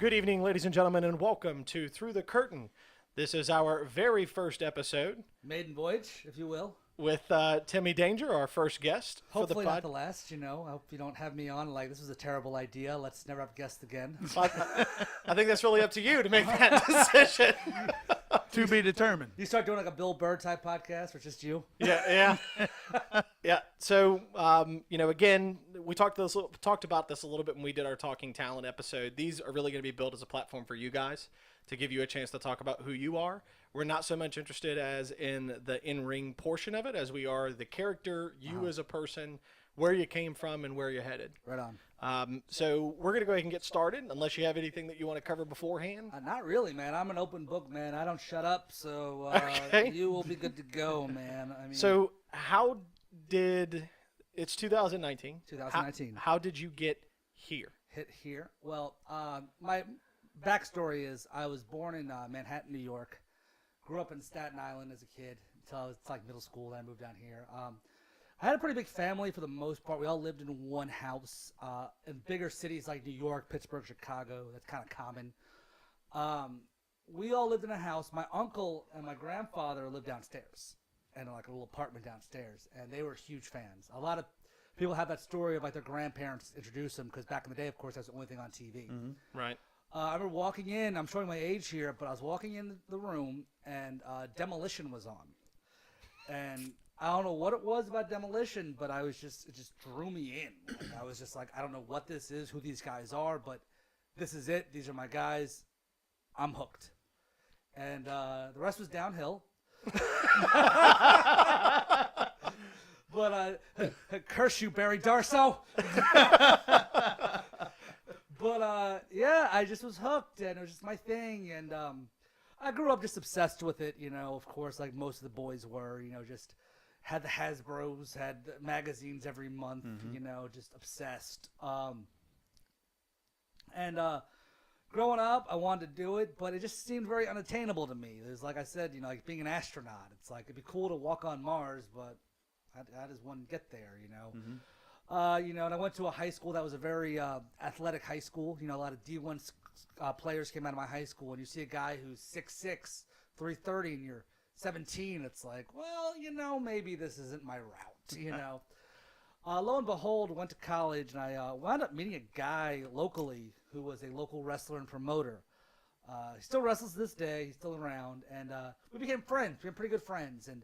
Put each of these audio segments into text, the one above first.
Good evening, ladies and gentlemen, and welcome to Through the Curtain. This is our very first episode Maiden voyage, if you will. with Timmy Danger, our first guest Hopefully for the not pod. the last, I hope you don't have me on like this was a terrible idea. Let's never have guests again. I think that's really up to you to make that decision. To be determined. You start doing like a Bill Burr type podcast or just you? Yeah. Yeah. So, again, we talked about this a little bit when we did our Talking Talent episode. These are really going to be built as a platform for you guys to give you a chance to talk about who you are. We're not so much interested as in the in-ring portion of it as we are the character, you as a person, where you came from, and where you're headed. Right on. So we're going to go ahead and get started, unless you have anything that you want to cover beforehand. Not really, man. I'm an open book, man. I don't shut up, so Okay. you will be good to go, man. I mean, So how did – it's 2019. 2019. How did you get here? Hit here. Well, my backstory is I was born in Manhattan, New York. Grew up in Staten Island as a kid until I was like middle school. Then I moved down here. I had a pretty big family for the most part. We all lived in one house. In bigger cities like New York, Pittsburgh, Chicago, that's kind of common. We all lived in a house. My uncle and my grandfather lived downstairs in like a little apartment downstairs, and they were huge fans. A lot of people have that story of like their grandparents introduced them because back in the day, of course, that's the only thing on TV. Right. I remember walking in. I'm showing my age here, but I was walking in the room, and Demolition was on. And I don't know what it was about Demolition, but it just drew me in. Like, I was just like, I don't know what this is, who these guys are, but this is it. These are my guys. I'm hooked. And the rest was downhill. But curse you, Barry Darso. But, yeah, I just was hooked, and it was just my thing, and I grew up just obsessed with it, of course, like most of the boys were, just had the Hasbros, had the magazines every month, just obsessed. And growing up, I wanted to do it, but it just seemed very unattainable to me. There's, like I said, like being an astronaut. It's like, it'd be cool to walk on Mars, but how does one get there, and I went to a high school that was a very athletic high school. A lot of D1 players came out of my high school, and you see a guy who's 6'6", 330, and you're 17. It's like, well, maybe this isn't my route, Lo and behold, went to college, and I wound up meeting a guy locally who was a local wrestler and promoter. He still wrestles to this day. He's still around, and we became friends. We became pretty good friends, and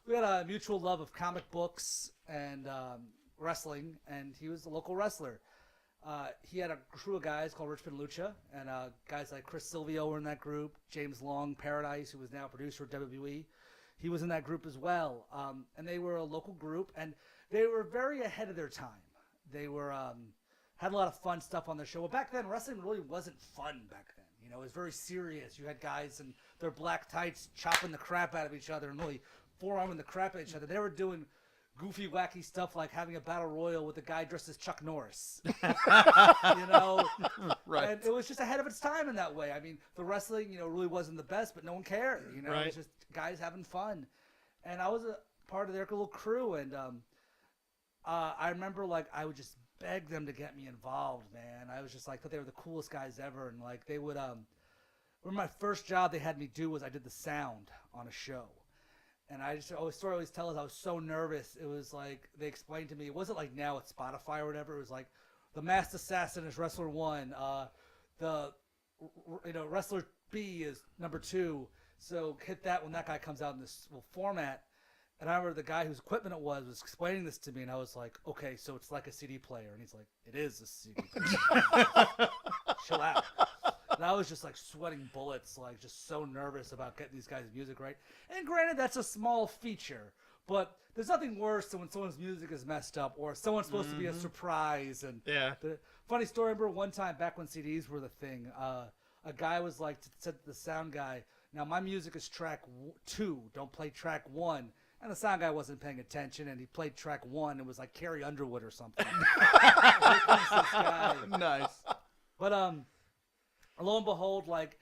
we had a mutual love of comic books and wrestling, and he was a local wrestler. He had a crew of guys called Richmond Lucha, and guys like Chris Silvio were in that group. James Long Paradise, who was now a producer of WWE, he was in that group as well. And they were a local group, and they were very ahead of their time. They were had a lot of fun stuff on their show. Well, back then, wrestling really wasn't fun back then. It was very serious. You had guys in their black tights chopping the crap out of each other and really forearming the crap out of each other. They were doing goofy, wacky stuff like having a battle royal with a guy dressed as Chuck Norris. Right. And it was just ahead of its time in that way. I mean, the wrestling, really wasn't the best, but no one cared. Right. It was just guys having fun. And I was a part of their little crew, and I remember, like, I would just beg them to get me involved, man. I was just like, thought they were the coolest guys ever, and like they would. My first job they had me do was I did the sound on a show. And I just always tell us I was so nervous. It was like they explained to me. It wasn't like now at Spotify or whatever. It was like the Masked Assassin is wrestler 1. Wrestler B is number 2. So hit that when that guy comes out in this format. And I remember the guy whose equipment it was explaining this to me, and I was like, okay, so it's like a CD player. And he's like, it is a CD player. Chill out. And I was just like sweating bullets, like just so nervous about getting these guys' music right. And granted, that's a small feature, but there's nothing worse than when someone's music is messed up or someone's supposed to be a surprise. And Yeah. the funny story, I remember one time back when CDs were the thing, a guy was like, said to the sound guy, now my music is track 2, don't play track 1. And the sound guy wasn't paying attention, and he played track 1. It was like Carrie Underwood or something. Here comes this guy. Nice. But lo and behold, like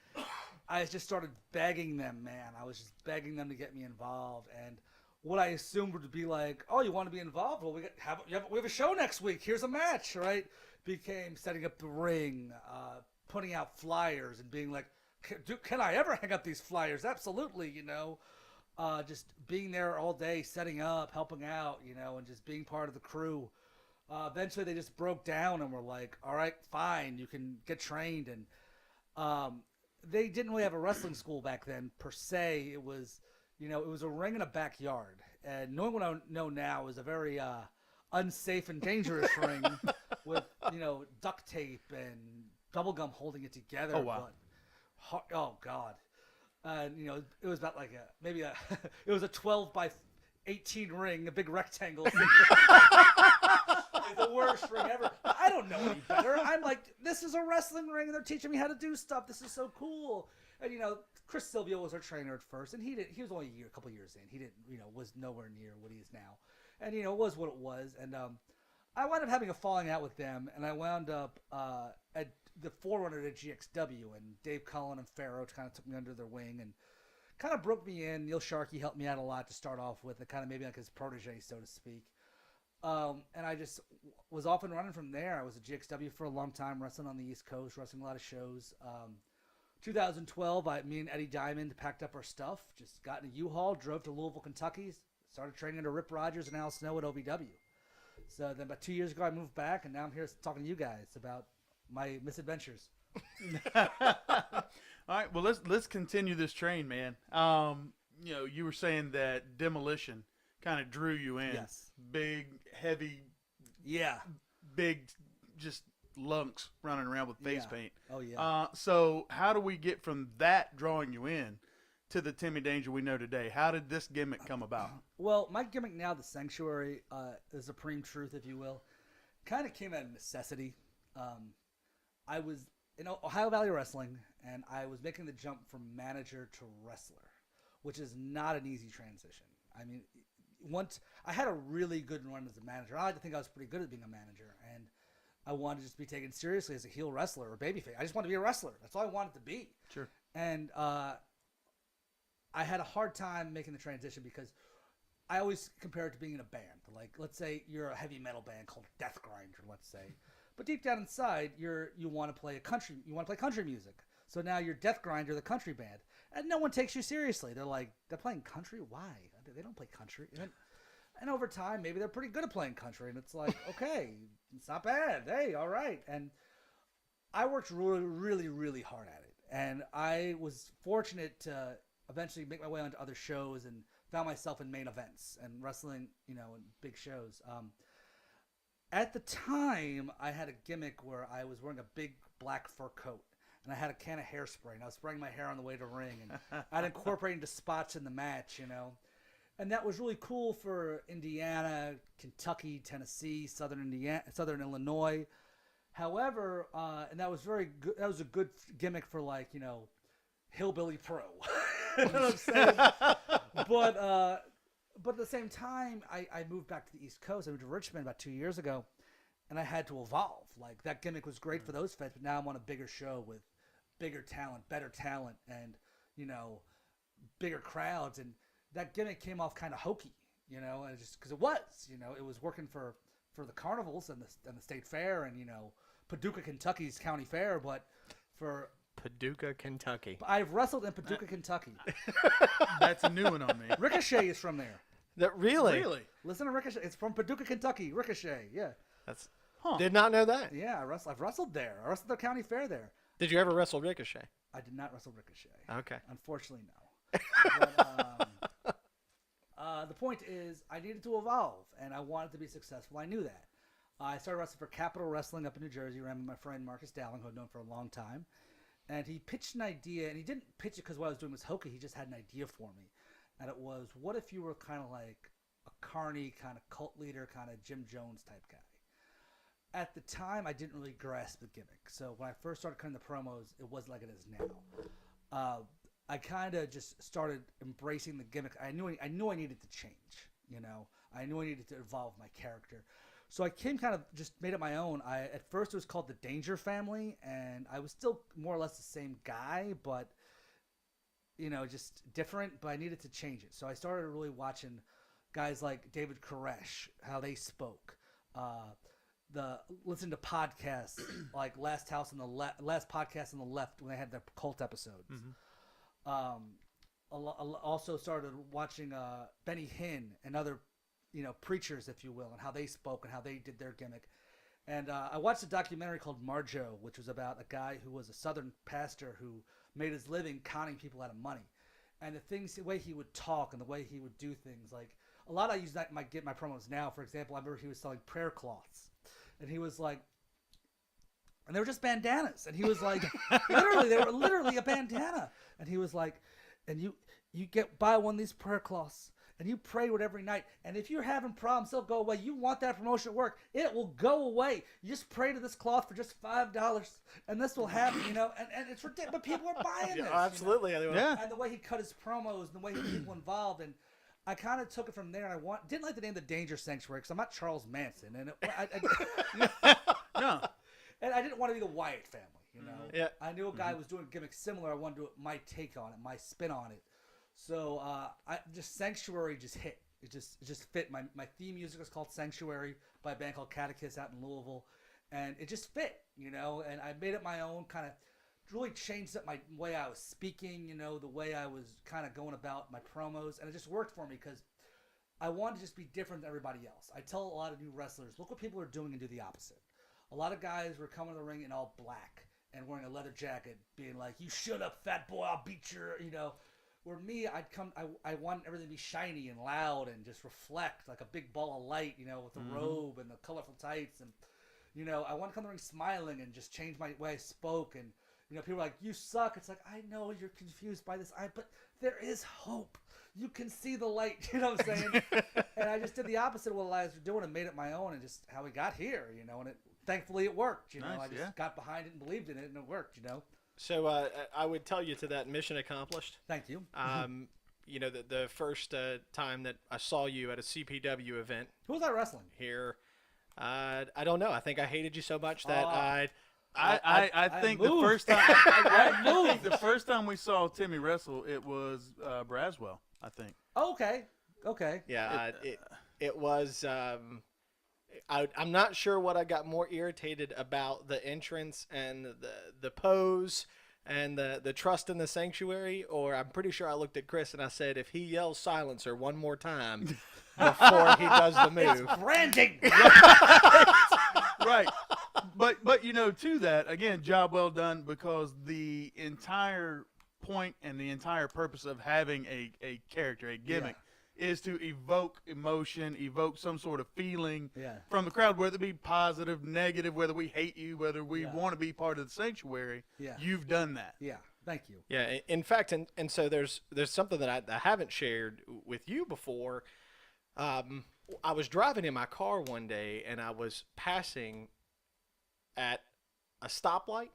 I just started begging them, man. I was just begging them to get me involved, and what I assumed would be like, oh, you want to be involved? Well, we have a show next week. Here's a match, right? Became setting up the ring, putting out flyers and being like, can I ever hang up these flyers? Absolutely, just being there all day, setting up, helping out, and just being part of the crew. Eventually, they just broke down and were like, all right, fine, you can get trained. And they didn't really have a wrestling school back then, per se. It was, it was a ring in a backyard. And knowing what I know now is a very unsafe and dangerous ring with, duct tape and bubble gum holding it together. Oh, wow. But, oh, God. And, it was about like it was a 12 by 18 ring, a big rectangle. The worst ring ever. I don't know any better. I'm like, this is a wrestling ring, and they're teaching me how to do stuff. This is so cool. And Chris Silvio was our trainer at first, and he was only a couple years in. He didn't, was nowhere near what he is now. And it was what it was. And I wound up having a falling out with them, and I wound up at the forerunner to GXW, and Dave Cullen and Pharaoh kind of took me under their wing and kind of broke me in. Neil Sharkey helped me out a lot to start off with, and kind of maybe like his protege, so to speak. And I just was off and running from there. I was at GXW for a long time, wrestling on the East Coast, wrestling a lot of shows. 2012, me and Eddie Diamond packed up our stuff, just got in a U-Haul, drove to Louisville, Kentucky, started training under Rip Rogers and Al Snow at OVW. So then about 2 years ago, I moved back, and now I'm here talking to you guys about my misadventures. All right, well, let's continue this train, man. You were saying that Demolition kind of drew you in. Yes. Big, heavy, Yeah. big, just lunks running around with face paint. Oh, yeah. So how do we get from that drawing you in to the Timmy Danger we know today? How did this gimmick come about? Well, my gimmick now, the Sanctuary, the Supreme Truth, if you will, kind of came out of necessity. I was in Ohio Valley Wrestling, and I was making the jump from manager to wrestler, which is not an easy transition. I mean, once I had a really good run as a manager. I like to think I was pretty good at being a manager, and I wanted to just be taken seriously as a heel wrestler or babyface. I just wanted to be a wrestler. That's all I wanted to be. Sure. And I had a hard time making the transition because I always compare it to being in a band. Like, let's say you're a heavy metal band called Death Grinder, let's say. But deep down inside, you want to play country music. So now you're Death Grinder, the country band, and no one takes you seriously. They're like, they're playing country? Why? They don't play country. And over time, maybe they're pretty good at playing country, and it's like, okay, it's not bad. Hey, all right. And I worked really, really, really hard at it, and I was fortunate to eventually make my way onto other shows and found myself in main events and wrestling, in big shows. At the time, I had a gimmick where I was wearing a big black fur coat, and I had a can of hairspray, and I was spraying my hair on the way to ring, and I'd incorporate into spots in the match, And that was really cool for Indiana, Kentucky, Tennessee, Southern Illinois. However, and that was very good. That was a good gimmick for Hillbilly Pro. You know what I'm saying? But at the same time, I moved back to the East Coast. I moved to Richmond about 2 years ago, and I had to evolve. Like, that gimmick was great for those feds, but now I'm on a bigger show with bigger talent, better talent, and bigger crowds. And that gimmick came off kind of hokey, and just because it was working for the carnivals and the state fair and Paducah, Kentucky's county fair, but for Paducah, Kentucky. I've wrestled in Paducah, Kentucky. That's a new one on me. Ricochet is from there. That really? Listen to Ricochet. It's from Paducah, Kentucky. Ricochet. Yeah. That's did not know that. Yeah, I've wrestled there. I wrestled the county fair there. Did you ever wrestle Ricochet? I did not wrestle Ricochet. Okay. Unfortunately, no. But, the point is, I needed to evolve, and I wanted to be successful. I knew that. I started wrestling for Capital Wrestling up in New Jersey, ran with my friend Marcus Dowling, who I've known for a long time. And he pitched an idea, and he didn't pitch it because what I was doing was hokey. He just had an idea for me. And it was, what if you were kind of like a carny, kind of cult leader, kind of Jim Jones type guy? At the time, I didn't really grasp the gimmick. So when I first started cutting the promos, it wasn't like it is now. I kind of just started embracing the gimmick. I knew I needed to change, I knew I needed to evolve my character. So I kind of just made it my own. At first it was called the Danger Family, and I was still more or less the same guy, but just different. But I needed to change it. So I started really watching guys like David Koresh, how they spoke. listen to podcasts like Last Podcast on the Left when they had their cult episodes. Also started watching Benny Hinn and other, preachers, if you will, and how they spoke and how they did their gimmick. And I watched a documentary called Marjo, which was about a guy who was a Southern pastor who made his living conning people out of money. And the way he would talk and the way he would do things, like a lot I use that get my promos now. For example, I remember he was selling prayer cloths, and he was like, and they were just bandanas, and he was like, they were literally a bandana, and he was like, and you buy one of these prayer cloths. And you pray with every night. And if you're having problems, they'll go away. You want that promotion to work, it will go away. You just pray to this cloth for just $5, and this will happen, and it's ridiculous. But people are buying this. Absolutely. Yeah. And the way he cut his promos and the way he had people involved. And I kind of took it from there. And didn't like the name The Danger Sanctuary because I'm not Charles Manson. And No. and I didn't want to be the Wyatt family, Yeah. I knew a guy was doing gimmicks similar. I wanted to do my take on it, my spin on it. So Sanctuary just hit. It just fit. My theme music is called Sanctuary by a band called Catechist out in Louisville, and it just fit, And I made it my own, kind of really changed up my way I was speaking, the way I was kind of going about my promos, and it just worked for me because I wanted to just be different than everybody else. I tell a lot of new wrestlers, look what people are doing and do the opposite. A lot of guys were coming to the ring in all black and wearing a leather jacket, being like, "You shut up, fat boy! I'll beat your," Where me, I want everything to be shiny and loud and just reflect like a big ball of light, with the robe and the colorful tights. And, I want to come to the ring smiling and just change my way I spoke. And, people are like, "You suck." It's like, I know you're confused by this. But there is hope. You can see the light, you know what I'm saying? And I just did the opposite of what I was doing and made it my own and just how we got here, and thankfully it worked, Nice, I just got behind it and believed in it and it worked, So I would tell you to that mission accomplished. Thank you. The first time that I saw you at a CPW event Who was I wrestling? here, I don't know. I think I hated you so much that I think the moved. first time I moved. the first time we saw Timmy wrestle, it was Braswell, I think. Oh, okay. yeah, it was. I'm not sure what I got more irritated about, the entrance and the pose and the trust in the sanctuary, or I'm pretty sure I looked at Chris and I said, if he yells silencer one more time before he does the move. It's branding. Right. But to that, again, job well done, because the entire point and the entire purpose of having a character, a gimmick, is to evoke emotion, evoke some sort of feeling from the crowd, whether it be positive, negative, whether we hate you, whether we want to be part of the sanctuary. You've done that. Yeah, thank you. Yeah, in fact, and so there's something that I haven't shared with you before. I was driving in my car one day, and I was passing at a stoplight,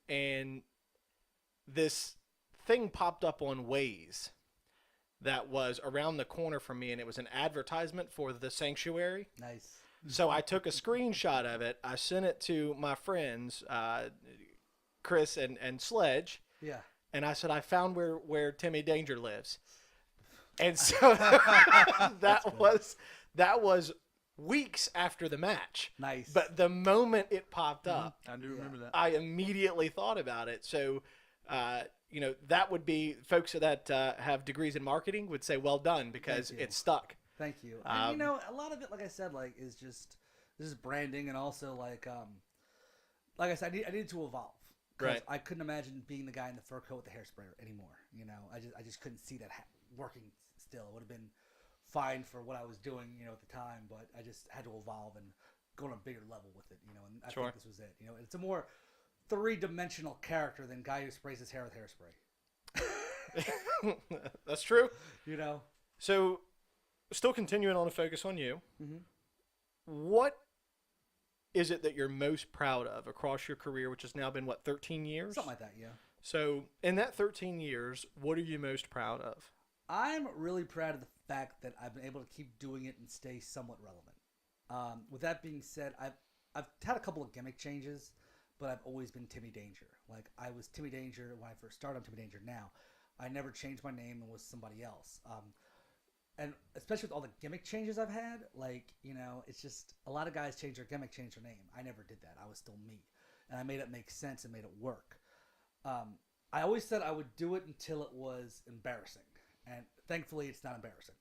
and this thing popped up on Waze that was around the corner from me, and it was an advertisement for the sanctuary. Nice. So I took a screenshot of it. I sent it to my friends, Chris and Sledge. Yeah. And I said, I found where Timmy Danger lives. And so that was weeks after the match. Nice. But the moment it popped up, I do remember that. I immediately thought about it. So, that would be folks that have degrees in marketing would say, well done, because it stuck. Thank you. And, a lot of it, like I said, is just this is branding, and also like I said, I needed to evolve. Right. I couldn't imagine being the guy in the fur coat with the hairspray anymore. I just couldn't see that working still. It would have been fine for what I was doing, at the time, but I just had to evolve and go on a bigger level with it, and I think this was it. It's a more three-dimensional character than guy who sprays his hair with hairspray. That's true. So, still continuing on to focus on you, what is it that you're most proud of across your career, which has now been, 13 years? Something like that, yeah. So, in that 13 years, what are you most proud of? I'm really proud of the fact that I've been able to keep doing it and stay somewhat relevant. With that being said, I've had a couple of gimmick changes, but I've always been Timmy Danger. Like, I was Timmy Danger when I first started. I'm Timmy Danger now. I never changed my name and was somebody else. and especially with all the gimmick changes I've had, like, you know, it's just a lot of guys change their gimmick, change their name. I never did that. I was still me, and I made it make sense and made it work. I always said I would do it until it was embarrassing, and thankfully, it's not embarrassing.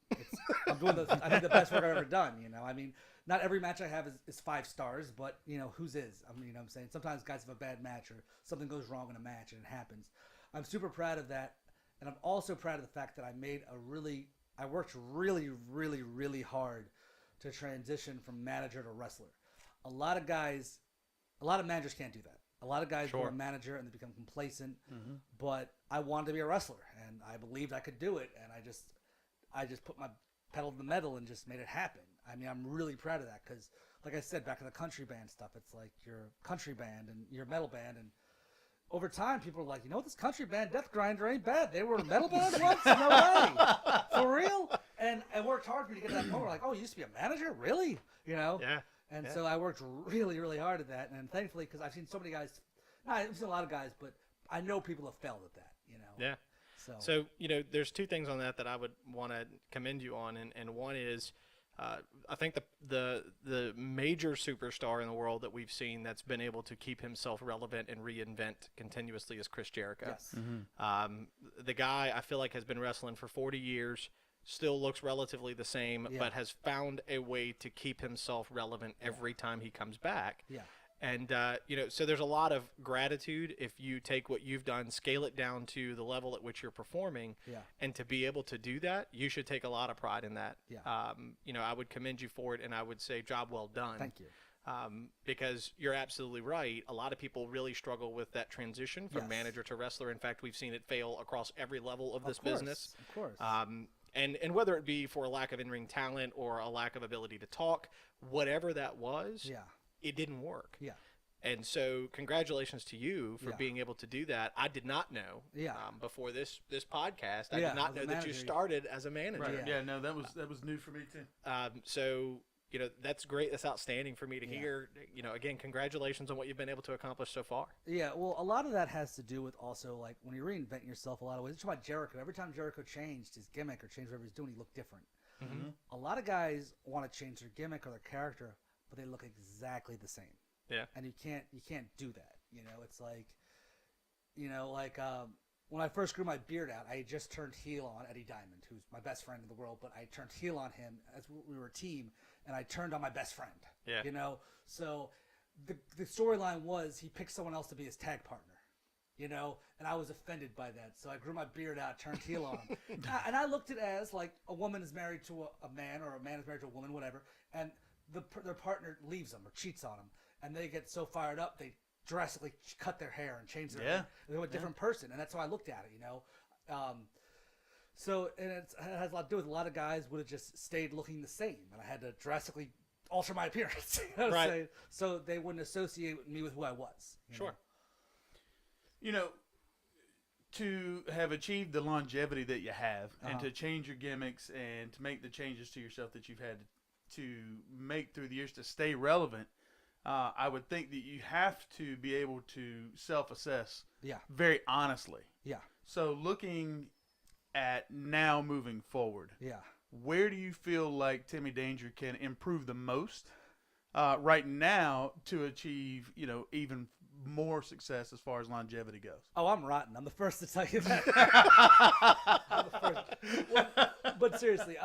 I'm doing I think the best work I've ever done. You know, I mean, not every match I have is 5 stars, but you know, whose is? I mean, you know what I'm saying? Sometimes guys have a bad match or something goes wrong in a match, and it happens. I'm super proud of that, and I'm also proud of the fact that I worked really, really, really hard to transition from manager to wrestler. A lot of managers can't do that. A lot of guys Sure. go a manager and they become complacent, but I wanted to be a wrestler, and I believed I could do it, and I just put my pedal to the metal and just made it happen. I mean, I'm really proud of that because, like I said, back in the country band stuff, it's like you're a country band and you're a metal band, and over time, people are like, you know, this country band, Death Grinder, ain't bad. They were a metal band once? No way. For real? And I worked hard for me to get to that point where, like, oh, you used to be a manager? Really? You know? Yeah. And Yeah. so I worked really, really hard at that. And thankfully, because I've seen so many guys, I've seen a lot of guys, but I know people have failed at that, you know? Yeah. So, you know, there's 2 things on that I would want to commend you on. And one is, I think the major superstar in the world that we've seen that's been able to keep himself relevant and reinvent continuously is Chris Jericho. Yes. The guy, I feel like, has been wrestling for 40 years, still looks relatively the same, Yeah. but has found a way to keep himself relevant every time he comes back. Yeah. And, you know, so there's a lot of gratitude if you take what you've done, scale it down to the level at which you're performing. Yeah. And to be able to do that, you should take a lot of pride in that. Yeah. You know, I would commend you for it, and I would say job well done. Thank you. Because you're absolutely right. A lot of people really struggle with that transition from Yes. manager to wrestler. In fact, we've seen it fail across every level of this Of course, business. Of course. And whether it be for a lack of in-ring talent or a lack of ability to talk, whatever that was, Yeah. it didn't work. Yeah. And so congratulations to you for Yeah. being able to do that. I did not know Yeah. Before this podcast. I Yeah, did not as a know that you manager. started as a manager. Right. Yeah. Yeah. No, that was new for me too. So, you know, that's great. That's outstanding for me to Yeah. hear. You know, again, congratulations on what you've been able to accomplish so far. Yeah, well, a lot of that has to do with also, like, when you reinvent yourself a lot of ways. It's about Jericho. Every time Jericho changed his gimmick or changed whatever he's doing, he looked different. A lot of guys want to change their gimmick or their character, but they look exactly the same. Yeah. And you can't do that. You know, it's like, you know, like when I first grew my beard out, I had just turned heel on Eddie Diamond, who's my best friend in the world, but I turned heel on him as we were a team, and I turned on my best friend. Yeah. You know, so the storyline was he picked someone else to be his tag partner. You know, and I was offended by that, so I grew my beard out, turned heel on him, and I looked at it as like a woman is married to a man, or a man is married to a woman, whatever, and their partner leaves them or cheats on them, and they get so fired up they drastically cut their hair and change their hair. They're a different person, and that's how I looked at it. You know, so and it has a lot to do with a lot of guys would have just stayed looking the same, and I had to drastically alter my appearance. You know what I'm Right. saying? So they wouldn't associate me with who I was. You Sure. know? You know, to have achieved the longevity that you have, and Uh-huh. to change your gimmicks and to make the changes to yourself that you've had to make through the years to stay relevant, I would think that you have to be able to self-assess Yeah. very honestly. Yeah. So looking at now moving forward, Yeah. where do you feel like Timmy Danger can improve the most right now to achieve, you know, even more success as far as longevity goes? Oh, I'm rotten. I'm the first to tell you that. I'm the first. Well, but seriously,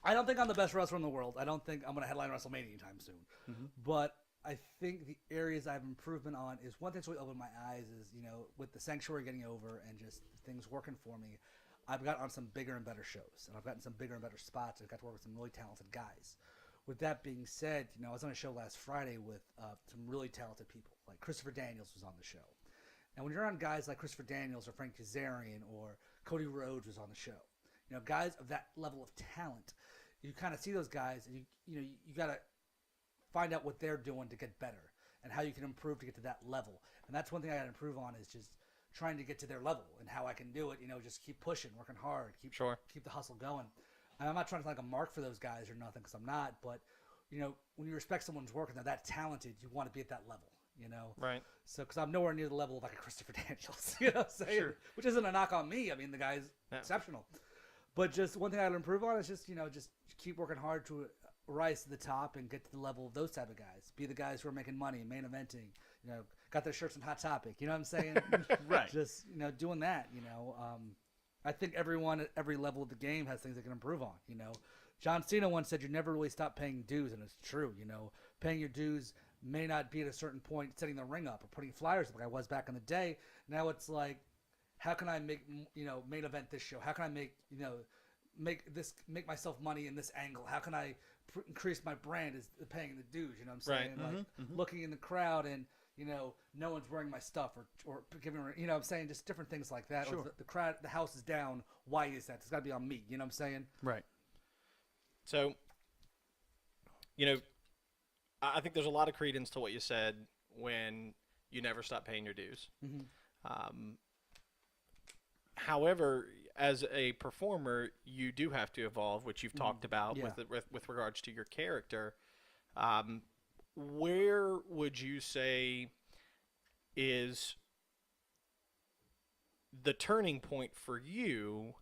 I don't think I'm the best wrestler in the world. I don't think I'm going to headline WrestleMania anytime soon. But I think the areas I have improvement on is one thing that's really opened my eyes is, you know, with the Sanctuary getting over and just things working for me, I've got on some bigger and better shows, and I've gotten some bigger and better spots. I've got to work with some really talented guys. With that being said, you know, I was on a show last Friday with some really talented people. Like Christopher Daniels was on the show. And when you're on guys like Christopher Daniels or Frank Kazarian or Cody Rhodes was on the show, you know, guys of that level of talent, you kind of see those guys, and you got to find out what they're doing to get better and how you can improve to get to that level. And that's one thing I got to improve on is just trying to get to their level and how I can do it. You know, just keep pushing, working hard, keep the hustle going. And I'm not trying to sound like a mark for those guys or nothing, because I'm not. But you know, when you respect someone's work and they're that talented, you want to be at that level. You know, Right. So because I'm nowhere near the level of like a Christopher Daniels, you know what I'm saying? Sure. Which isn't a knock on me. I mean, the guy's Yeah. exceptional. But just one thing I would improve on is just just keep working hard to rise to the top and get to the level of those type of guys. Be the guys who are making money, main eventing. Got their shirts on Hot Topic. You know what I'm saying? Right. Just doing that. I think everyone at every level of the game has things they can improve on. John Cena once said you never really stop paying dues, and it's true. Paying your dues may not be at a certain point setting the ring up or putting flyers up like I was back in the day. Now it's like, how can I make main event this show? How can I make myself money in this angle? How can I increase my brand is paying the dues? You know what I'm saying? Right. Like looking in the crowd and no one's wearing my stuff or giving what I'm saying, just different things like that. Sure. Or the crowd, the house is down. Why is that? It's got to be on me. You know what I'm saying? Right. So, I think there's a lot of credence to what you said when you never stop paying your dues. Mm-hmm. However, as a performer, you do have to evolve, which you've talked about Yeah. with regards to your character. Where would you say is the turning point for you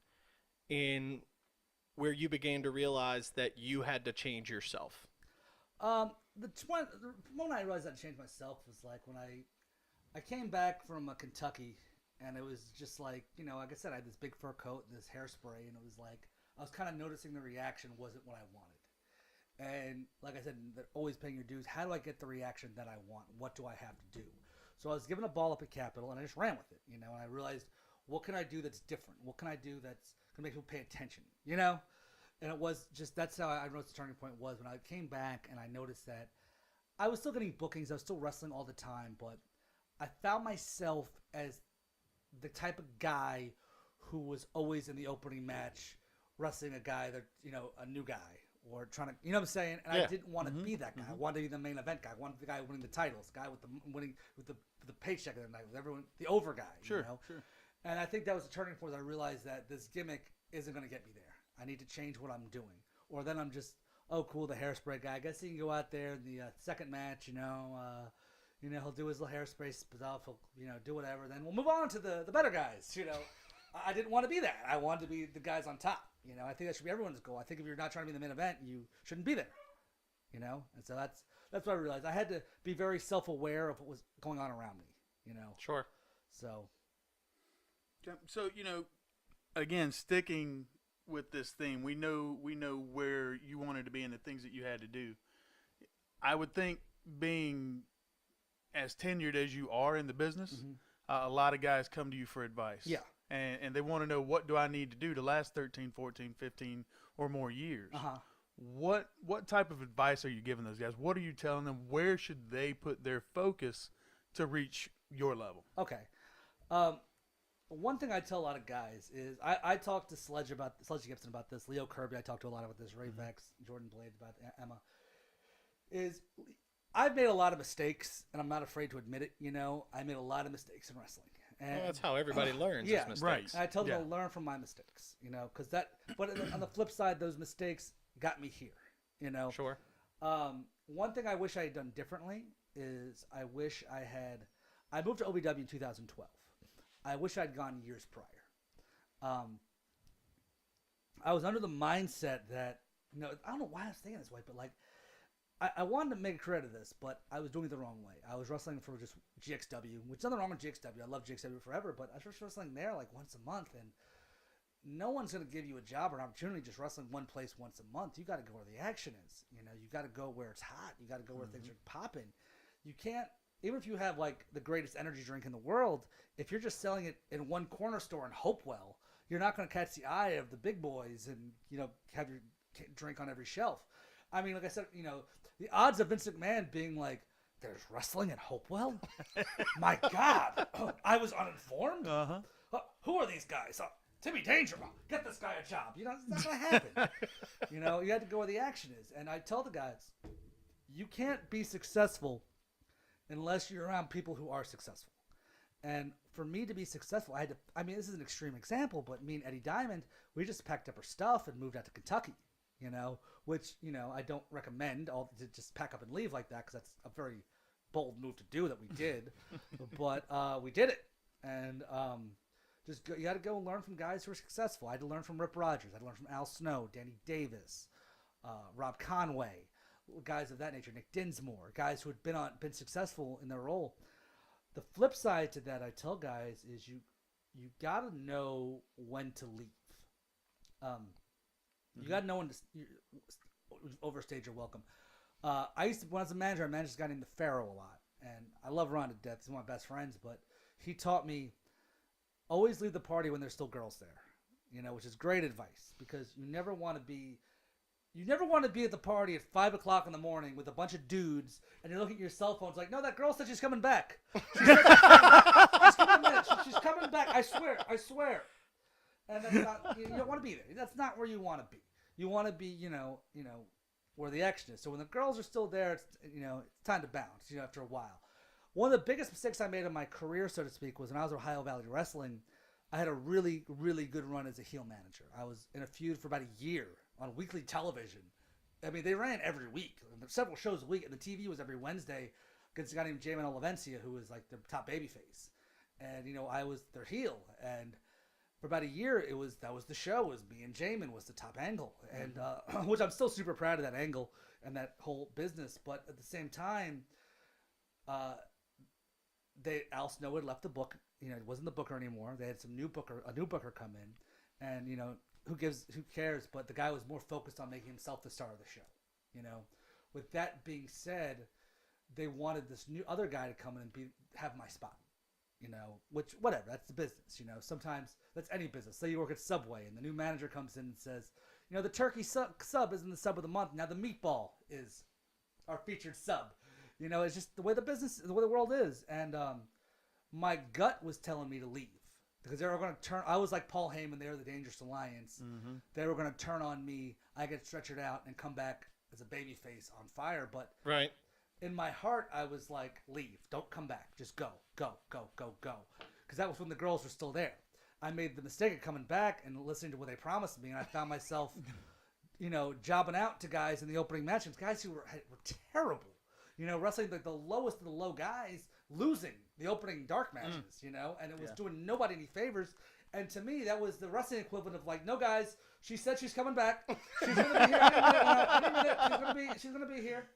in where you began to realize that you had to change yourself? The moment I realized I had to change myself was like when I came back from Kentucky, and it was just like, like I said, I had this big fur coat and this hairspray, and it was like I was kind of noticing the reaction wasn't what I wanted. And like I said, they're always paying your dues. How do I get the reaction that I want? What do I have to do? So I was given a ball up at Capitol, and I just ran with it, and I realized, what can I do that's different? What can I do that's going to make people pay attention, And it was just, that's how I noticed the turning point was when I came back and I noticed that I was still getting bookings. I was still wrestling all the time, but I found myself as the type of guy who was always in the opening match wrestling a guy that, a new guy or trying to, what I'm saying? And Yeah. I didn't want to be that guy. I wanted to be the main event guy. I wanted the guy winning the titles, guy with the paycheck of the night, with everyone, the over guy, Sure. And I think that was the turning point. I realized that this gimmick isn't going to get me there. I need to change what I'm doing. Or then I'm just, oh, cool, the hairspray guy. I guess he can go out there in the second match, he'll do his little hairspray stuff. He'll, do whatever. Then we'll move on to the better guys, I didn't want to be that. I wanted to be the guys on top. I think that should be everyone's goal. I think if you're not trying to be in the main event, you shouldn't be there. And so that's what I realized. I had to be very self-aware of what was going on around me, Sure. So. So, again, sticking with this theme, we know where you wanted to be and the things that you had to do. I would think, being as tenured as you are in the business, a lot of guys come to you for advice. Yeah. And they want to know, what do I need to do to last 13, 14, 15 or more years? Uh-huh. What type of advice are you giving those guys? What are you telling them? Where should they put their focus to reach your level? Okay. One thing I tell a lot of guys is I talked to Sledge Gibson about this, Leo Kirby I talked to a lot about this, Ray Vex, Jordan Blades about Emma. I've made a lot of mistakes, and I'm not afraid to admit it. I made a lot of mistakes in wrestling. And Well, that's how everybody learns. yeah, is right. mistakes. I tell them to learn from my mistakes, because but on the flip side, those mistakes got me here, Sure. One thing I wish I had done differently is I moved to OVW in 2012. I wish I'd gone years prior. I was under the mindset that, I don't know why I was thinking this way, but like, I wanted to make a career out of this, but I was doing it the wrong way. I was wrestling for just GXW, which is nothing wrong with GXW. I love GXW forever, but I was just wrestling there like once a month, and no one's going to give you a job or an opportunity just wrestling one place once a month. You got to go where the action is. You got to go where it's hot. You got to go where things are popping. You can't, even if you have like the greatest energy drink in the world, if you're just selling it in one corner store in Hopewell, you're not going to catch the eye of the big boys and, have your drink on every shelf. I mean, like I said, the odds of Vince McMahon being like, there's wrestling at Hopewell? My God. I was uninformed? Uh-huh. Who are these guys? Timmy Danger, get this guy a job. It's not going to happen. You had to go where the action is. And I tell the guys, you can't be successful unless you're around people who are successful. And for me to be successful, this is an extreme example, but me and Eddie Diamond, we just packed up our stuff and moved out to Kentucky, which, I don't recommend to just pack up and leave like that, because that's a very bold move to do that we did. But we did it. And, Just go, you got to go learn from guys who are successful. I had to learn from Rip Rogers. I had to learn from Al Snow, Danny Davis, Rob Conway, guys of that nature, Nick Dinsmore, guys who had been successful in their role. The flip side to that, I tell guys, is you got to know when to leave. You got to know when to overstage your welcome. I used to, when I was a manager, I managed this guy named the Pharaoh a lot, and I love Ron to death. He's one of my best friends, but he taught me always leave the party when there's still girls there, which is great advice, because you never want to be at the party at 5 o'clock in the morning with a bunch of dudes, and you're looking at your cell phones like, no, that girl said she's coming back. She's coming, she's coming back. I swear. And that's not, you don't want to be there. That's not where you want to be. You want to be, where the action is. So when the girls are still there, it's time to bounce, after a while. One of the biggest mistakes I made in my career, so to speak, was when I was at Ohio Valley Wrestling. I had a really, really good run as a heel manager. I was in a feud for about a year on weekly television. I mean, they ran every week, several shows a week, and the TV was every Wednesday against a guy named Jamin Olivencia, who was like the top babyface. And, I was their heel. And for about a year, that was the show. It was me and Jamin was the top angle, and which I'm still super proud of that angle and that whole business. But at the same time, Al Snow had left the book. It wasn't the booker anymore. They had a new booker come in, and who cares? But the guy was more focused on making himself the star of the show. With that being said, they wanted this new other guy to come in and have my spot. Which, whatever, that's the business, sometimes that's any business. Say you work at Subway and the new manager comes in and says, the turkey sub isn't the sub of the month. Now the meatball is our featured sub. It's just the way the world is. And my gut was telling me to leave because they were going to turn, I was like Paul Heyman, they were the Dangerous Alliance. Mm-hmm. They were going to turn on me. I get stretchered out and come back as a babyface on fire. But right. In my heart, I was like, leave. Don't come back. Just go. Because that was when the girls were still there. I made the mistake of coming back and listening to what they promised me, and I found myself, jobbing out to guys in the opening matches, guys who were terrible. Wrestling like the lowest of the low guys, losing the opening dark matches, and it was doing nobody any favors. And to me, that was the wrestling equivalent of like, no, guys, she said she's coming back. She's going to be here any minute. She's going to be here.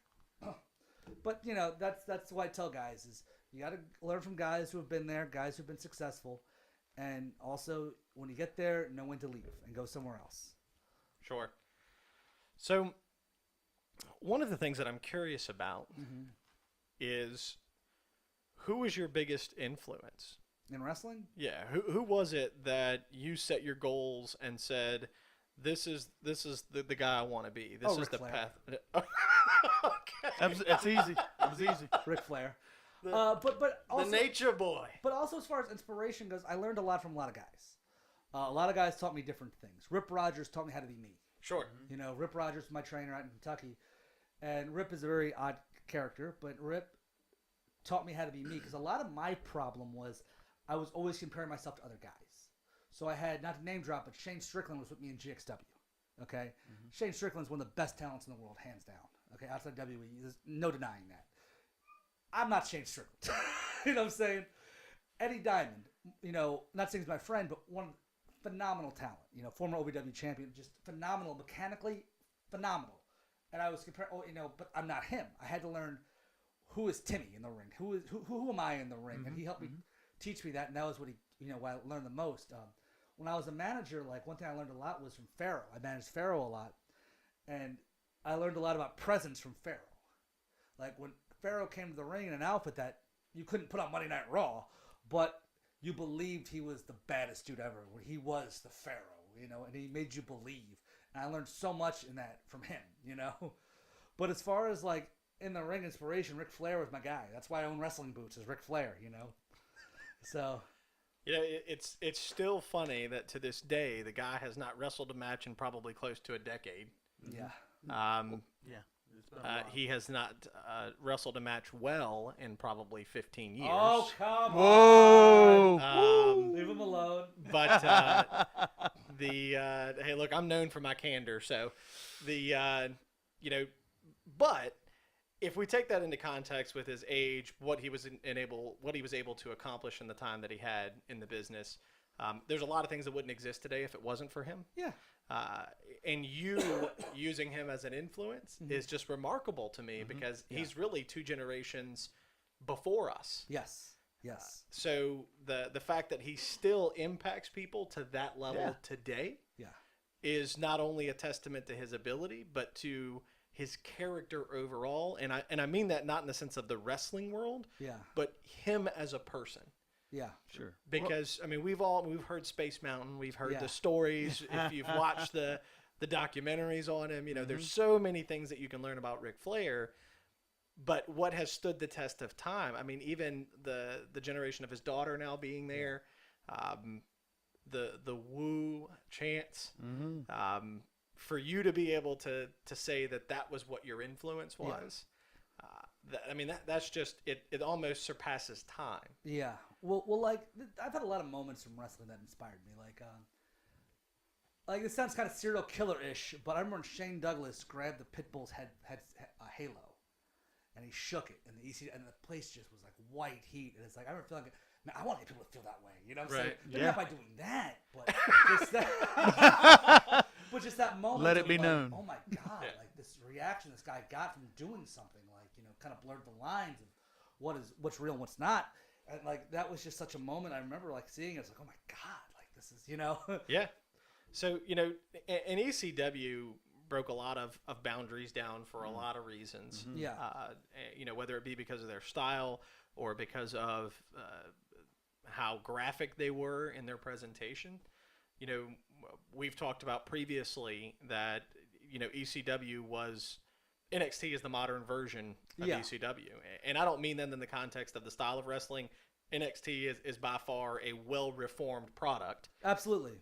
But, that's what I tell guys is you got to learn from guys who have been there, guys who have been successful. And also, when you get there, know when to leave and go somewhere else. Sure. So, one of the things that I'm curious about is who was your biggest influence? In wrestling? Yeah. Who was it that you set your goals and said, this is the guy I want to be. This is Ric the Flair. path. That's easy. It was easy. Ric Flair. But also, the Nature Boy. But also, as far as inspiration goes, I learned a lot from a lot of guys. A lot of guys taught me different things. Rip Rogers taught me how to be me. Sure. Rip Rogers was my trainer out in Kentucky, and Rip is a very odd character, but Rip taught me how to be me because a lot of my problem was I was always comparing myself to other guys. So I had, not to name drop, but Shane Strickland was with me in GXW. Okay, Shane Strickland's one of the best talents in the world, hands down. Okay, outside WWE, there's no denying that. I'm not Shane Strickland. You know what I'm saying? Eddie Diamond, not saying he's my friend, but one phenomenal talent. Former OVW champion, just phenomenal, mechanically phenomenal. And I was comparing, but I'm not him. I had to learn who is Timmy in the ring, who am I in the ring, and he helped me teach me that, and that was what what I learned the most. When I was a manager, like one thing I learned a lot was from Pharaoh. I managed Pharaoh a lot, and I learned a lot about presence from Pharaoh. Like when Pharaoh came to the ring in an outfit that you couldn't put on Monday Night Raw, but you believed he was the baddest dude ever. When he was the Pharaoh, and he made you believe. And I learned so much in that from him, But as far as like in the ring inspiration, Ric Flair was my guy. That's why I own wrestling boots, is Ric Flair, So. It's still funny that to this day the guy has not wrestled a match in probably close to a decade. Yeah. He has not wrestled a match well in probably 15 years. Oh, come Whoa! on. Leave him alone. But hey, look, I'm known for my candor, so but if we take that into context with his age, what he was able to accomplish in the time that he had in the business, There's a lot of things that wouldn't exist today if it wasn't for him. Yeah. And you using him as an influence is just remarkable to me because he's really 2 generations before us. Yes. Yes. So the fact that he still impacts people to that level today Yeah. is not only a testament to his ability, but to his character overall. And I mean that not in the sense of the wrestling world, Yeah. but him as a person. Yeah. Sure. Because I mean, we've heard Space Mountain, we've heard Yeah. the stories. If you've watched the documentaries on him, there's so many things that you can learn about Ric Flair. But what has stood the test of time? I mean, even the generation of his daughter now being there, the woo chants, for you to be able to say that was what your influence was. That's just it almost surpasses time. Yeah. Well, like I've had a lot of moments from wrestling that inspired me. Like it sounds kind of serial killer-ish, but I remember when Shane Douglas grabbed the Pitbull's head a halo, and he shook it, and the place just was like white heat, and it's like I remember feeling like, man, I want people to feel that way. You know what I'm saying? Maybe not by doing that, but just that. But just that moment. Let it be known. Oh my God! Like this reaction this guy got from doing something, like kind of blurred the lines of what's real and what's not, and like that was just such a moment. I remember like seeing it. It's like, oh my God! Like this is Yeah. So and ECW broke a lot of boundaries down for a lot of reasons. Yeah. Whether it be because of their style or because of how graphic they were in their presentation. We've talked about previously that ECW was NXT is the modern version of ECW, and I don't mean that in the context of the style of wrestling. NXT is by far a well-reformed product. Absolutely.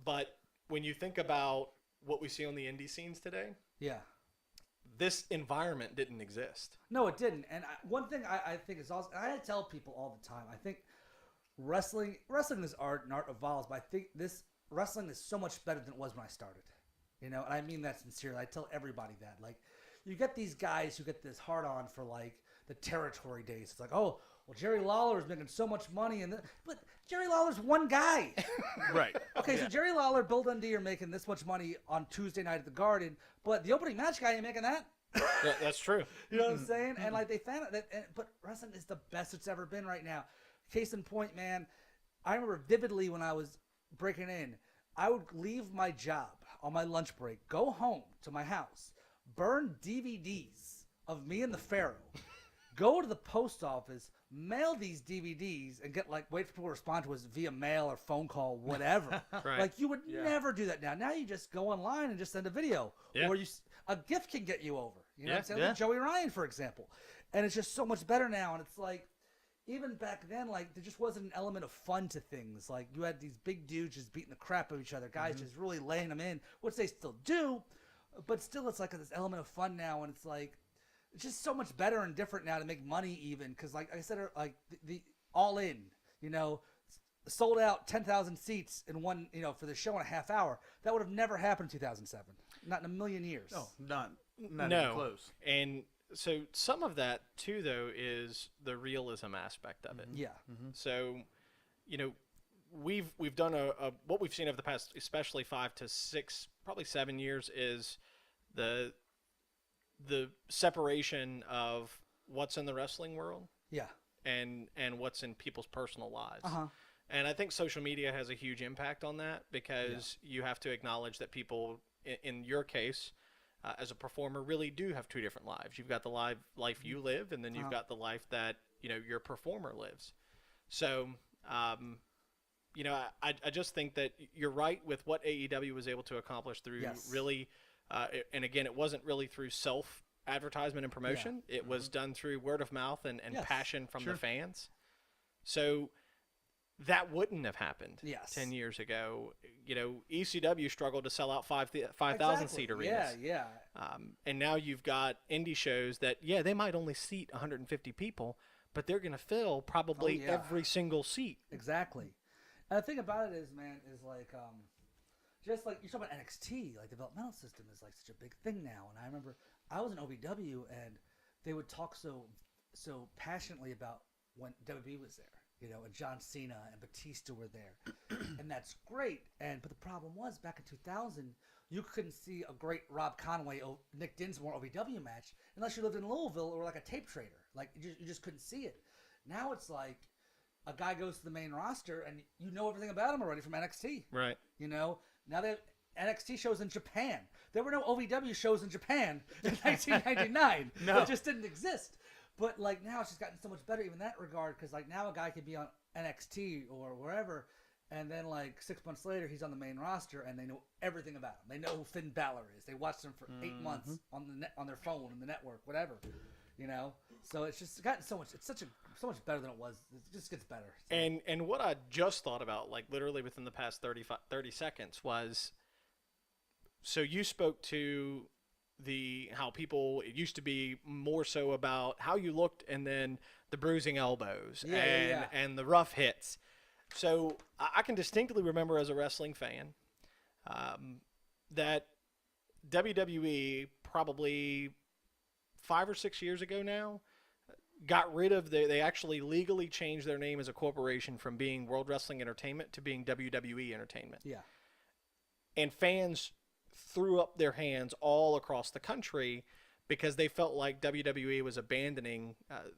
But when you think about what we see on the indie scenes today, this environment didn't exist. No, it didn't. And one thing I think is also, I tell people all the time, I think wrestling is art, and art evolves, but I think this wrestling is so much better than it was when I started. And I mean that sincerely. I tell everybody that. Like, you get these guys who get this hard on for like the territory days. It's like, oh, well, Jerry Lawler is making so much money, but Jerry Lawler's one guy. Right. Okay, so Jerry Lawler, Bill Dundee are making this much money on Tuesday night at the Garden, but the opening match guy ain't making that. Yeah, that's true. You know what I'm saying? And like they found that, but wrestling is the best it's ever been right now. Case in point, man, I remember vividly when I was breaking in, I would leave my job on my lunch break, go home to my house, burn DVDs of me and the Pharaoh, go to the post office, mail these DVDs, and wait for people to respond to us via mail or phone call, whatever. Right. Like you would never do that now. Now you just go online and just send a video, or a gift can get you over. You know what I'm saying? Like Joey Ryan, for example, and it's just so much better now. And it's like, even back then, like there just wasn't an element of fun to things. Like you had these big dudes just beating the crap out of each other, guys just really laying them in, which they still do, but still it's like this element of fun now, and it's like. It's just so much better and different now to make money, even because, like I said, like the All In, sold out 10,000 seats in one, for the show in a half hour. That would have never happened in 2007, not in a million years. No, not even close. And so some of that too, though, is the realism aspect of it. Yeah. So, we've done what we've seen over the past, especially 5 to 6, probably 7 years, is the separation of what's in the wrestling world and what's in people's personal lives. And I think social media has a huge impact on that because you have to acknowledge that people, in your case, as a performer, really do have 2 different lives. You've got the life you live, and then you've got the life that, your performer lives. So, I just think that you're right with what AEW was able to accomplish through really and again, it wasn't really through self-advertisement and promotion. It was done through word of mouth and passion from the fans. So that wouldn't have happened 10 years ago. ECW struggled to sell out 5,000 seat arenas. Yeah. And now you've got indie shows that, they might only seat 150 people, but they're going to fill probably every single seat. Exactly. And the thing about it is, man, is like just like you're talking about NXT, like the developmental system is like such a big thing now. And I remember I was in OVW, and they would talk so passionately about when WWE was there. and John Cena and Batista were there, and that's great. But the problem was back in 2000, you couldn't see a great Rob Conway, Nick Dinsmore OVW match unless you lived in Louisville or like a tape trader. Like you just couldn't see it. Now it's like a guy goes to the main roster and you know everything about him already from NXT. Right. Now they have NXT shows in Japan. There were no OVW shows in Japan in 1999. No. It just didn't exist. But like now it's just gotten so much better even in that regard, because like now a guy could be on NXT or wherever, and then like 6 months later he's on the main roster and they know everything about him. They know who Finn Balor is. They watched him for 8 months on on their phone and the network, whatever. So it's just gotten so much. It's so much better than it was. It just gets better. So. And what I just thought about, like literally within the past 30 seconds, was, so you spoke to how people, it used to be more so about how you looked and then the bruising elbows and the rough hits. So I can distinctly remember as a wrestling fan that WWE probably 5 or 6 years ago now got rid of they actually legally changed their name as a corporation from being World Wrestling Entertainment to being WWE Entertainment. Yeah. And fans threw up their hands all across the country because they felt like WWE was abandoning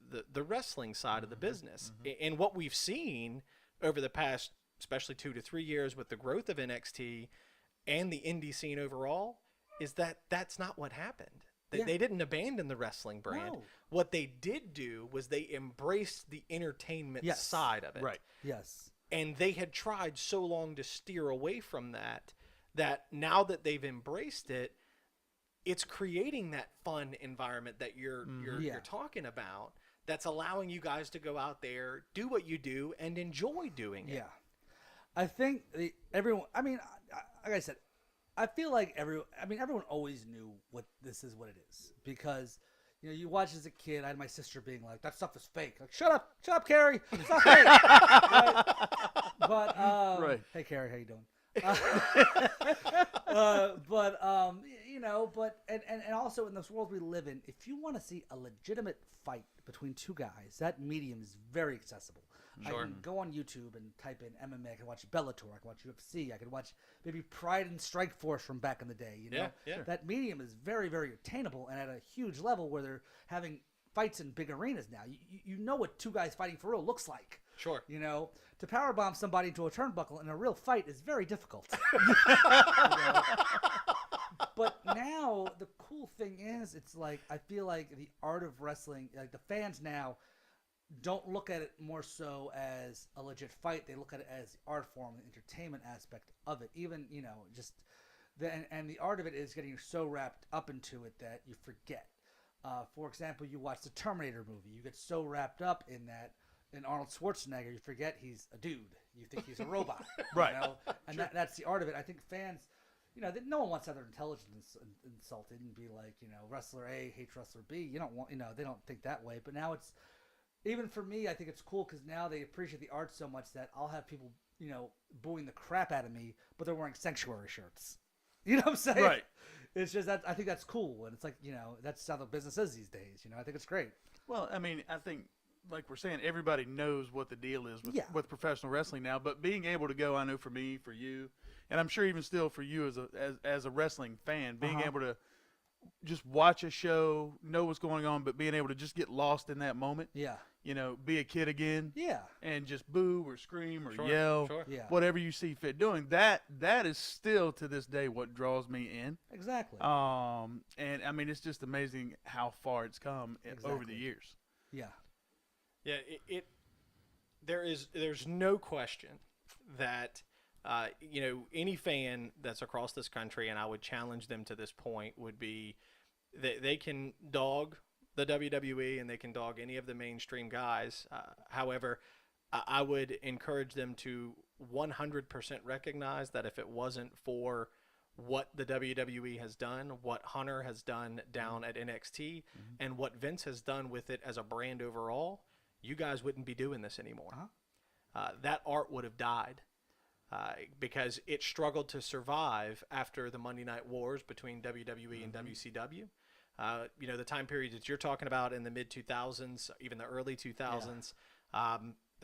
the wrestling side of the business. And what we've seen over the past, especially 2 to 3 years with the growth of NXT and the indie scene overall, is that that's not what happened. They didn't abandon the wrestling brand. No. What they did do was they embraced the entertainment side of it. Right. Yes. And they had tried so long to steer away from that now that they've embraced it, it's creating that fun environment that you're talking about, that's allowing you guys to go out there, do what you do, and enjoy doing it. Yeah. I think everyone, like I said, I feel like everyone always knew what it is, because you watch as a kid. I had my sister being like, "That stuff is fake." Like, shut up, Carrie. It's not fake. Right? But Right. Hey, Carrie, how you doing? And also in this world we live in, if you want to see a legitimate fight between two guys, that medium is very accessible. Sure. I can go on YouTube and type in MMA. I can watch Bellator. I can watch UFC. I can watch maybe Pride and Strike Force from back in the day. Yeah. That medium is very, very attainable and at a huge level where they're having fights in big arenas now. You know what two guys fighting for real looks like. Sure. To powerbomb somebody into a turnbuckle in a real fight is very difficult. But now the cool thing is, it's like I feel like the art of wrestling, like the fans now, don't look at it more so as a legit fight. They look at it as the art form, the entertainment aspect of it. Even and the art of it is getting so wrapped up into it that you forget. For example, you watch the Terminator movie. You get so wrapped up in that. In Arnold Schwarzenegger, you forget he's a dude. You think he's a robot. Right. And that's the art of it. I think fans, no one wants to have their intelligence insulted and be like, wrestler A hates wrestler B. You don't want, they don't think that way. But now it's, even for me, I think it's cool because now they appreciate the art so much that I'll have people, booing the crap out of me, but they're wearing Sanctuary shirts. You know what I'm saying? Right. It's just that I think that's cool. And it's like, that's how the business is these days. I think it's great. Well, I think, like we're saying, everybody knows what the deal is with professional wrestling now. But being able to go, I know for me, for you, and I'm sure even still for you as a wrestling fan, being able to just watch a show, know what's going on, but being able to just get lost in that moment. Yeah. Be a kid again. Yeah. And just boo or scream or Sure, yell, sure. Yeah. whatever you see fit doing. That is still to this day what draws me in. Exactly. And I mean, it's just amazing how far it's come over the years. Yeah. Yeah, there's no question that any fan that's across this country, and I would challenge them to this point, would be they can dog the WWE and they can dog any of the mainstream guys. However, I would encourage them to 100% recognize that if it wasn't for what the WWE has done, what Hunter has done down at NXT, and what Vince has done with it as a brand overall, you guys wouldn't be doing this anymore. That art would have died because it struggled to survive after the Monday Night Wars between WWE and WCW. The time period that you're talking about in the mid-2000s, even the early 2000s,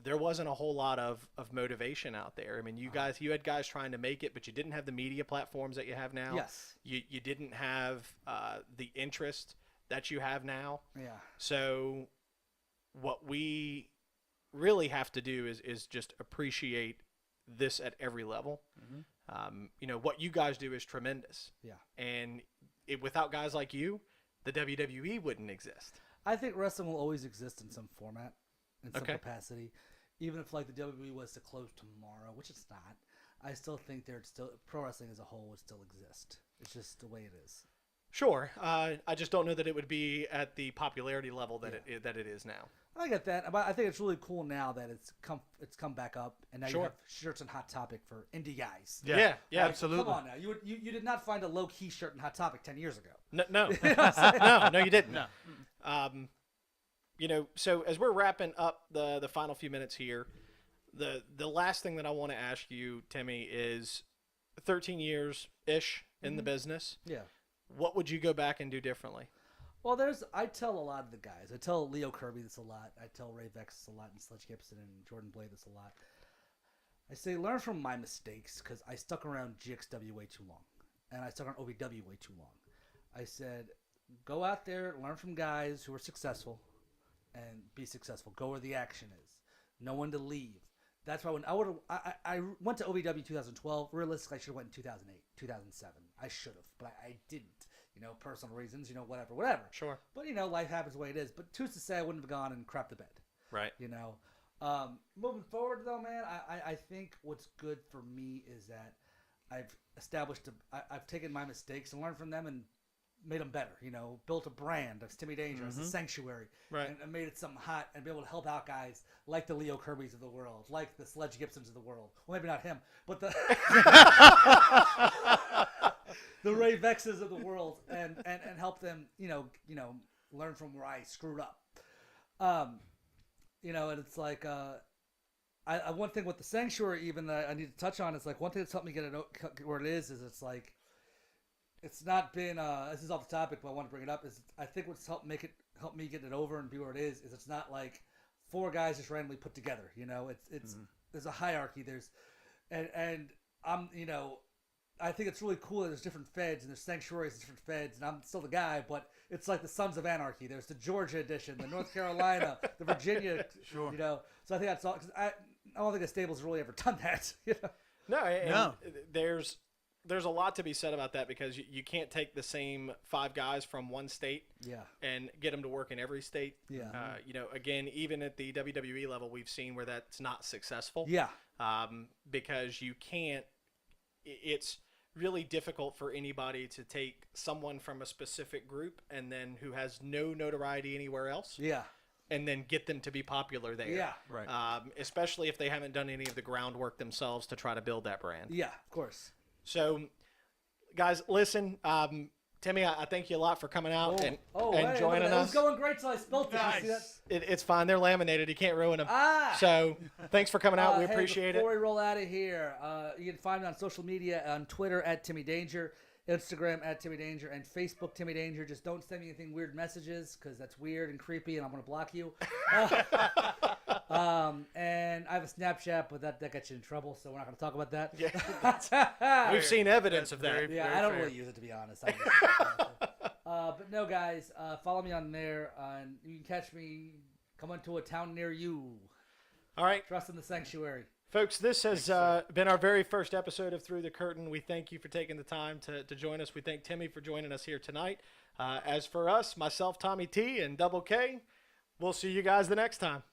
there wasn't a whole lot of motivation out there. I mean, you had guys trying to make it, but you didn't have the media platforms that you have now. Yes. You didn't have the interest that you have now. Yeah. So what we really have to do is just appreciate this at every level. What you guys do is tremendous. Yeah. And without guys like you, the WWE wouldn't exist. I think wrestling will always exist in some format, in some Okay. capacity. Even if like the WWE was to close tomorrow, which it's not, I still think pro wrestling as a whole would still exist. It's just the way it is. Sure. I just don't know that it would be at the popularity level that it is now. I get that, but I think it's really cool now that it's come back up, and now you Sure. have shirts and Hot Topic for indie guys. Yeah, Like, absolutely. Come on now, you did not find a low key shirt in Hot Topic 10 years ago. No, no, you didn't. No. So as we're wrapping up the final few minutes here, the last thing that I want to ask you, Timmy, is 13 years ish in the business. Yeah. What would you go back and do differently? Well, I tell a lot of the guys. I tell Leo Kirby this a lot. I tell Ray Vex this a lot, and Sledge Gibson and Jordan Blade this a lot. I say learn from my mistakes because I stuck around GXW way too long, and I stuck around OVW way too long. I said go out there, learn from guys who are successful, and be successful. Go where the action is. Know when to leave. That's why when I went to OVW 2012. Realistically, I should have went in 2008, 2007. I should have, but I didn't. Personal reasons. Whatever. Sure. But life happens the way it is. But who's to say I wouldn't have gone and crapped the bed? Right. Moving forward though, man, I think what's good for me is that I've established I've taken my mistakes and learned from them and made them better. Built a brand of Timmy Danger as a sanctuary, Right. and made it something hot and be able to help out guys like the Leo Kirbys of the world, like the Sledge Gibsons of the world. Well, maybe not him, but the the Ray Vexes of the world, and help them, learn from where I screwed up. And it's like I one thing with the sanctuary even that I need to touch on is like one thing that's helped me get it where it is it's like it's not been this is off the topic but I want to bring it up is I think what's helped me get it over and be where it is it's not like four guys just randomly put together. It's there's a hierarchy. There's and I'm I think it's really cool that there's different feds and there's sanctuaries and different feds and I'm still the guy, but it's like the Sons of Anarchy. There's the Georgia edition, the North Carolina, the Virginia, Sure. So I think that's all, because I don't think the stable's really ever done that, No. And No. There's a lot to be said about that because you can't take the same five guys from one state Yeah. and get them to work in every state. Yeah. Again, even at the WWE level, we've seen where that's not successful. Yeah. Because you can't. It's really difficult for anybody to take someone from a specific group and then who has no notoriety anywhere else Yeah. and then get them to be popular there. Yeah. Right. Especially if they haven't done any of the groundwork themselves to try to build that brand. Yeah, of course. So, guys, listen, Timmy, I thank you a lot for coming out and hey, joining It us. was going great till I spilt it. You see that? Nice. It's fine. They're laminated. You can't ruin them. Ah! So, thanks for coming out. We Hey, appreciate before it. we roll out of here, you can find me on social media on Twitter at Timmy Danger, Instagram at Timmy Danger, and Facebook Timmy Danger. Just don't send me anything weird messages because that's weird and creepy, and I'm gonna block you. And I have a Snapchat, but that gets you in trouble, so we're not gonna talk about that. Yeah. We've seen evidence of that. very- Yeah, very I don't fair. really use it to be honest. But no, guys, follow me on there, and you can catch me coming to a town near you. All right. Trust in the sanctuary. Folks, this has been our very first episode of Through the Curtain. We thank you for taking the time to join us. We thank Timmy for joining us here tonight. As for us, myself, Tommy T, and Double K, we'll see you guys the next time.